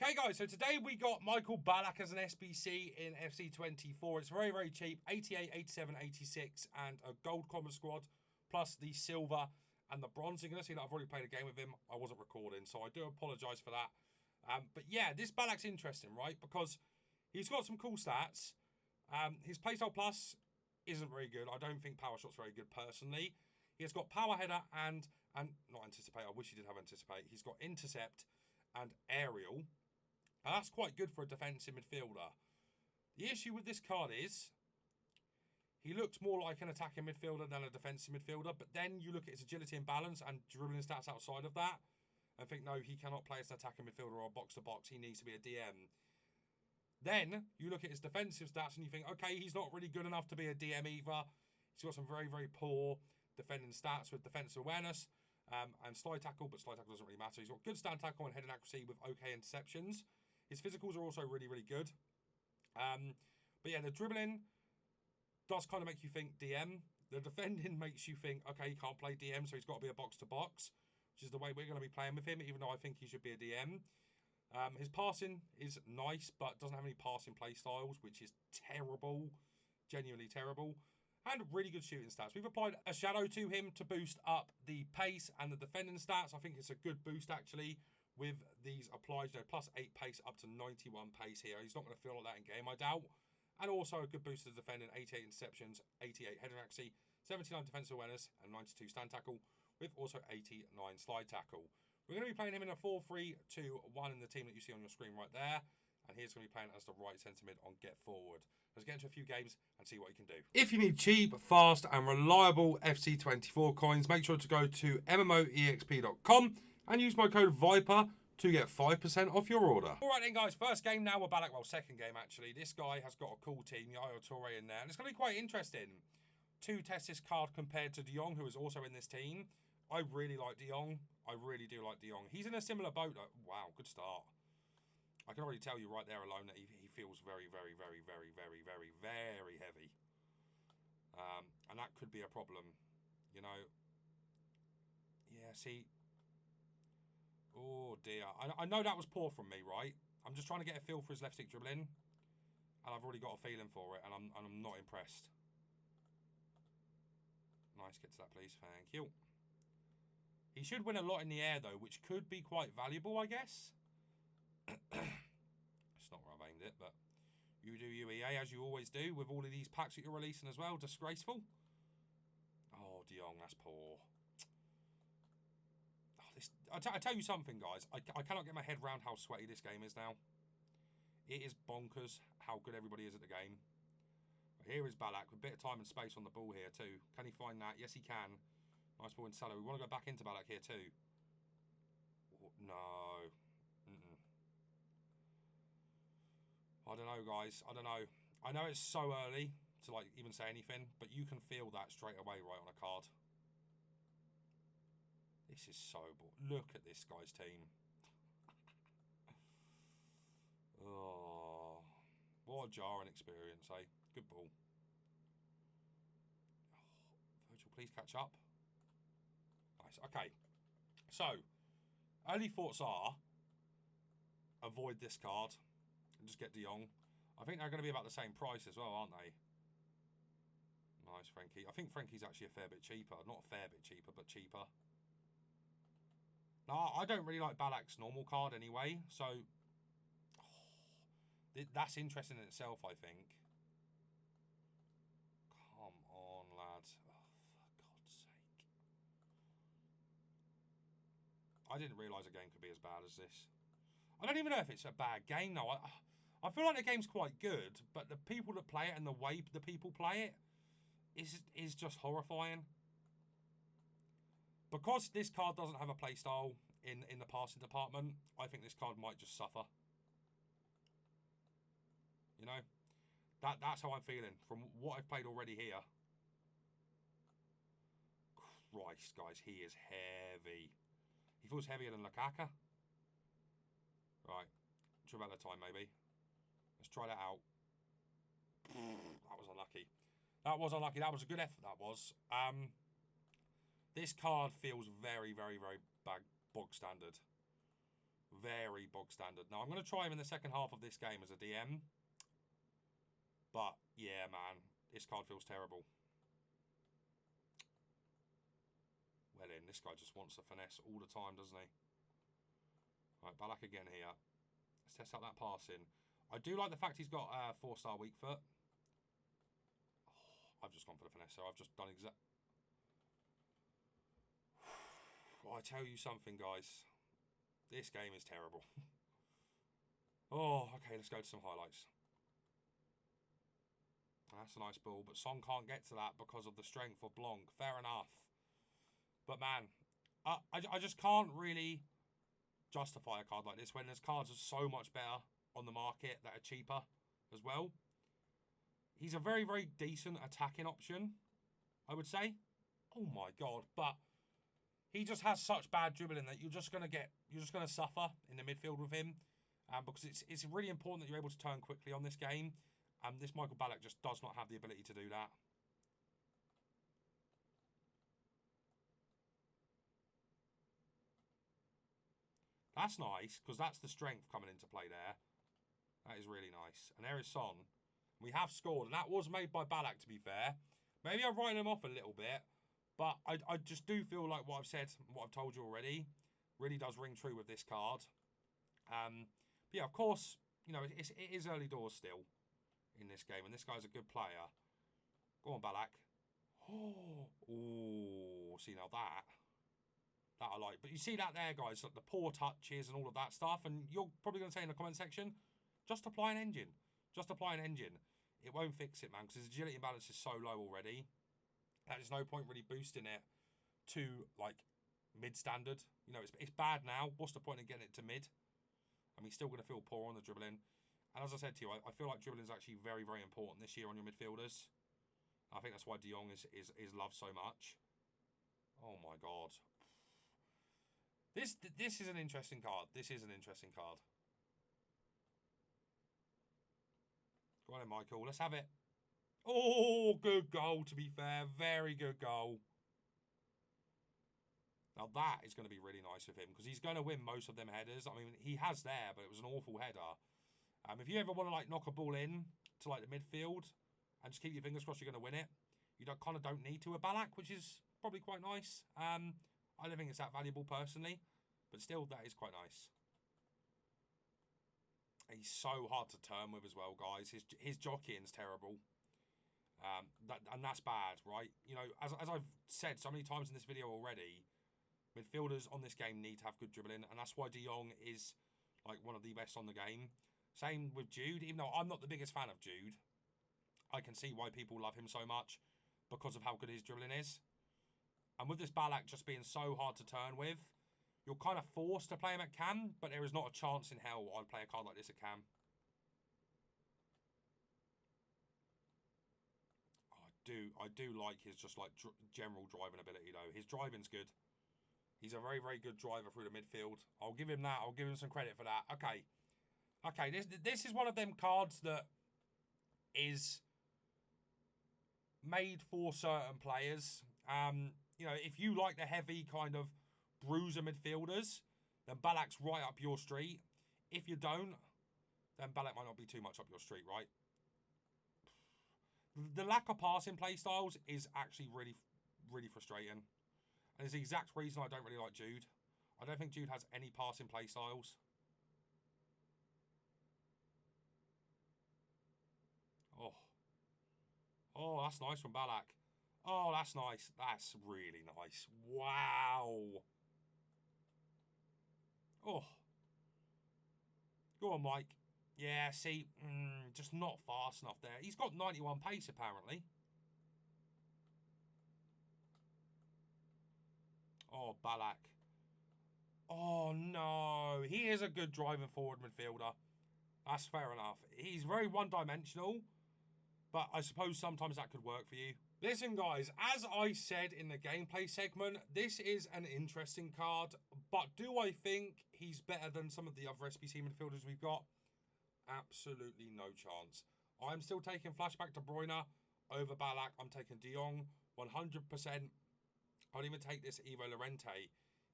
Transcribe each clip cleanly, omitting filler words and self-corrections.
Okay, guys, so today we got Michael Ballack as an SBC in FC24. It's very, very cheap. 88, 87, 86, and a gold combat squad, plus the silver and the bronze. You're going to see that I've already played a game with him. I wasn't recording, so I do apologise for that. But yeah, this Ballack's interesting, right? Because he's got some cool stats. His playstyle plus isn't very good. I don't think power shot's very good personally. He has got power header and not anticipate. I wish he did have anticipate. He's got intercept and aerial. And that's quite good for a defensive midfielder. The issue with this card is he looks more like an attacking midfielder than a defensive midfielder. But then you look at his agility and balance and dribbling stats outside of that and think, no, he cannot play as an attacking midfielder or a box-to-box. He needs to be a DM. Then you look at his defensive stats and you think, okay, he's not really good enough to be a DM either. He's got some very, very poor defending stats with defensive awareness and slide tackle, but slide tackle doesn't really matter. He's got good stand tackle and heading accuracy with okay interceptions. His physicals are also really, really good. But yeah, the dribbling does kind of make you think DM. The defending makes you think, okay, he can't play DM, so he's got to be a box-to-box, which is the way we're going to be playing with him, even though I think he should be a DM. His passing is nice, but doesn't have any passing play styles, which is terrible. Genuinely terrible. And really good shooting stats. We've applied a shadow to him to boost up the pace and the defending stats. I think it's a good boost, actually, with these applied. You know, plus 8 pace up to 91 pace here. He's not going to feel like that in game, I doubt. And also a good boost to the defending. 88 interceptions, 88 heading accuracy, 79 defensive awareness, and 92 stand tackle, with also 89 slide tackle. We're going to be playing him in a 4-3-2-1 in the team that you see on your screen right there. And he's going to be playing as the right centre mid on Get Forward. Let's get into a few games and see what he can do. If you need cheap, fast and reliable FC24 coins, make sure to go to MMOEXP.com and use my code VIPER to get 5% off your order. Alright then guys, first game now with Ballack. Well, second game actually. This guy has got a cool team, Yaya Toure in there. And it's going to be quite interesting to test this card compared to De Jong, who is also in this team. I really like De Jong. I really do like De Jong. He's in a similar boat. Wow, good start. I can already tell you right there alone that he feels very, very, very, very, very, very, very heavy. And that could be a problem, you know. Yeah, see. Oh, dear. I know that was poor from me, right? I'm just trying to get a feel for his left stick dribbling. And I've already got a feeling for it, and I'm not impressed. Nice, get to that, please. Thank you. He should win a lot in the air, though, which could be quite valuable, I guess. It's not where I've aimed it, but you do you, EA, as you always do, with all of these packs that you're releasing as well. Disgraceful. Oh, De Jong, that's poor. Oh, I tell you something, guys. I cannot get my head around how sweaty this game is now. It is bonkers how good everybody is at the game. But here is Ballack with a bit of time and space on the ball here too. Can he find that? Yes, he can. Nice ball in Salah. We want to go back into Ballack here too. Oh, no. I don't know, guys. I don't know. I know it's so early to like even say anything, but you can feel that straight away right on a card. This is so boring. Look at this guy's team. Oh, what a jarring experience, eh? Good ball. Oh, Virgil, please catch up. Nice. Okay. So, early thoughts are avoid this card and just get De Jong. I think they're going to be about the same price as well, aren't they? Nice, Frankie. I think Frankie's actually a fair bit cheaper. Not a fair bit cheaper, but cheaper. No, I don't really like Ballack's normal card anyway, so that's interesting in itself, I think. Come on, lads. Oh, for God's sake. I didn't realise a game could be as bad as this. I don't even know if it's a bad game, though. I feel like the game's quite good, but the people that play it and the way the people play it is just horrifying. Because this card doesn't have a playstyle in the passing department, I think this card might just suffer. You know? That's how I'm feeling from what I've played already here. Christ, guys, he is heavy. He feels heavier than Lukaku. Right. True about the time, maybe. Let's try that out. That was unlucky. That was unlucky. That was a good effort, that was. This card feels very, very, very bog standard. Very bog standard. Now, I'm going to try him in the second half of this game as a DM. But, yeah, man. This card feels terrible. Well, in this guy just wants the finesse all the time, doesn't he? Right, Ballack again here. Let's test out that passing. I do like the fact he's got 4-star weak foot. Oh, I've just gone for the finesse, so I've just done exact... I tell you something, guys. This game is terrible. Oh, okay, let's go to some highlights. That's a nice ball, but Son can't get to that because of the strength of Blanc. Fair enough. But, man, I just can't really justify a card like this when there's cards that are so much better on the market that are cheaper as well. He's a very, very decent attacking option, I would say. Oh, my God. But he just has such bad dribbling that you're just going to suffer in the midfield with him. Because it's really important that you're able to turn quickly on this game. This Michael Ballack just does not have the ability to do that. That's nice, because that's the strength coming into play there. That is really nice. And there is Son. We have scored, and that was made by Ballack, to be fair. Maybe I'm writing him off a little bit, but I just do feel like what I've said, what I've told you already, really does ring true with this card. But yeah, of course, you know, it is early doors still in this game, and this guy's a good player. Go on, Ballack. Oh, see, now that I like. But you see that there, guys, like the poor touches and all of that stuff, and you're probably going to say in the comment section, just apply an engine. Just apply an engine. It won't fix it, man, because his agility balance is so low already. There's no point really boosting it to, like, mid-standard. You know, it's bad now. What's the point of getting it to mid? I mean, he's still going to feel poor on the dribbling. And as I said to you, I feel like dribbling is actually very, very important this year on your midfielders. I think that's why De Jong is loved so much. Oh, my God. This is an interesting card. This is an interesting card. Go on then, Michael. Let's have it. Oh, good goal, to be fair. Very good goal. Now, that is going to be really nice with him because he's going to win most of them headers. I mean, he has there, but it was an awful header. If you ever want to, like, knock a ball in to, like, the midfield and just keep your fingers crossed you're going to win it, you kind of don't need to with Ballack, which is probably quite nice. I don't think it's that valuable personally, but still, that is quite nice. He's so hard to turn with as well, guys. His jockeying's terrible. And that's bad, right? You know, as I've said so many times in this video already, midfielders on this game need to have good dribbling, and that's why De Jong is, like, one of the best on the game. Same with Jude. Even though I'm not the biggest fan of Jude, I can see why people love him so much because of how good his dribbling is. And with this Ballack just being so hard to turn with, you're kind of forced to play him at cam, but there is not a chance in hell I'd play a card like this at cam. I do like his just like general driving ability though. His driving's good. He's a very, very good driver through the midfield. I'll give him that. I'll give him some credit for that. Okay. Okay, this is one of them cards that is made for certain players. You know, if you like the heavy kind of bruiser midfielders, then Ballack's right up your street. If you don't, then Ballack might not be too much up your street, right? The lack of passing play styles is actually really, really frustrating. And it's the exact reason I don't really like Jude. I don't think Jude has any passing play styles. Oh. Oh, that's nice from Ballack. Oh, that's nice. That's really nice. Wow. Oh. Go on, Mike. Yeah, see, just not fast enough there. He's got 91 pace, apparently. Oh, Ballack. Oh, no. He is a good driving forward midfielder. That's fair enough. He's very one-dimensional, but I suppose sometimes that could work for you. Listen, guys, as I said in the gameplay segment, this is an interesting card, but do I think he's better than some of the other SBC midfielders we've got? Absolutely no chance. I'm still taking Flashback De Bruyne over Ballack. I'm taking De Jong 100%. I'll even take this Ivo Llorente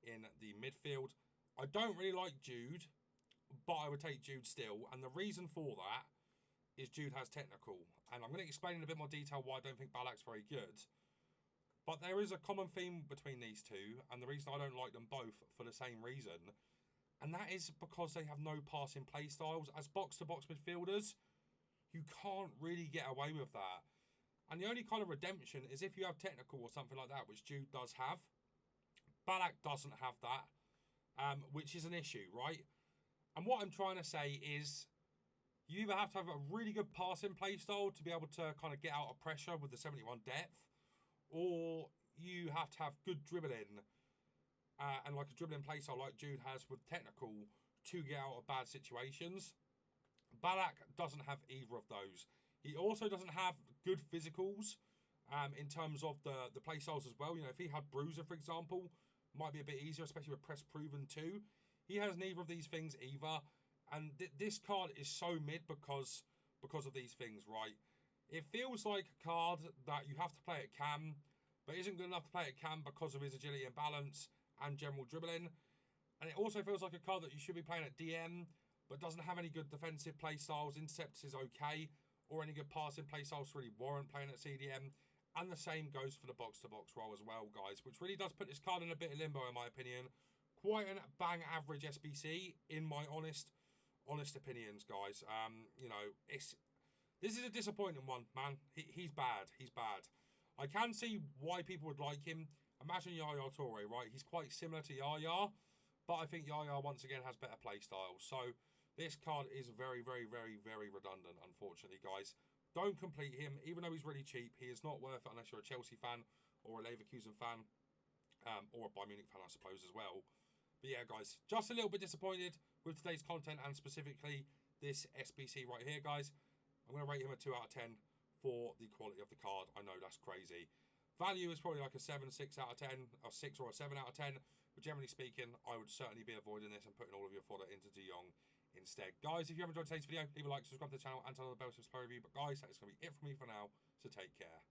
in the midfield I don't really like Jude, but I would take Jude still. And the reason for that is Jude has technical. And I'm going to explain in a bit more detail why I don't think Ballack's very good. But there is a common theme between these two. And the reason I don't like them both for the same reason. And that is because they have no passing play styles. As box-to-box midfielders, you can't really get away with that. And the only kind of redemption is if you have technical or something like that, which Jude does have. Ballack doesn't have that, which is an issue, right? And what I'm trying to say is you either have to have a really good passing play style to be able to kind of get out of pressure with the 71 depth, or you have to have good dribbling and like a dribbling play style like Jude has with technical to get out of bad situations. Ballack doesn't have either of those. He also doesn't have good physicals in terms of the play styles as well. You know, if he had Bruiser, for example, might be a bit easier, especially with Press Proven too. He has neither of these things either. And this card is so mid because of these things, right? It feels like a card that you have to play at cam, but isn't good enough to play at cam because of his agility and balance and general dribbling. And it also feels like a card that you should be playing at DM, but doesn't have any good defensive play styles. Intercepts is okay, or any good passing play styles to really warrant playing at CDM. And the same goes for the box-to-box role as well, guys, which really does put this card in a bit of limbo, in my opinion. Quite a bang average SBC, in my honest opinions, guys. You know, this is a disappointing one, man. He's bad. He's bad. I can see why people would like him. Imagine Yaya Toure, right? He's quite similar to Yaya, but I think Yaya, once again, has better play styles. So this card is very, very, very, very redundant, unfortunately, guys. Don't complete him. Even though he's really cheap, he is not worth it unless you're a Chelsea fan or a Leverkusen fan or a Bayern Munich fan, I suppose, as well. But yeah, guys, just a little bit disappointed with today's content and specifically this SBC right here, guys. I'm going to rate him a 2 out of 10 for the quality of the card. I know that's crazy. Value is probably like a 7, 6 out of 10, or 6 or a 7 out of 10. But generally speaking, I would certainly be avoiding this and putting all of your fodder into De Jong instead. Guys, if you have enjoyed today's video, leave a like, subscribe to the channel, and turn on the bell to subscribe review. But guys, that is going to be it from me for now, so take care.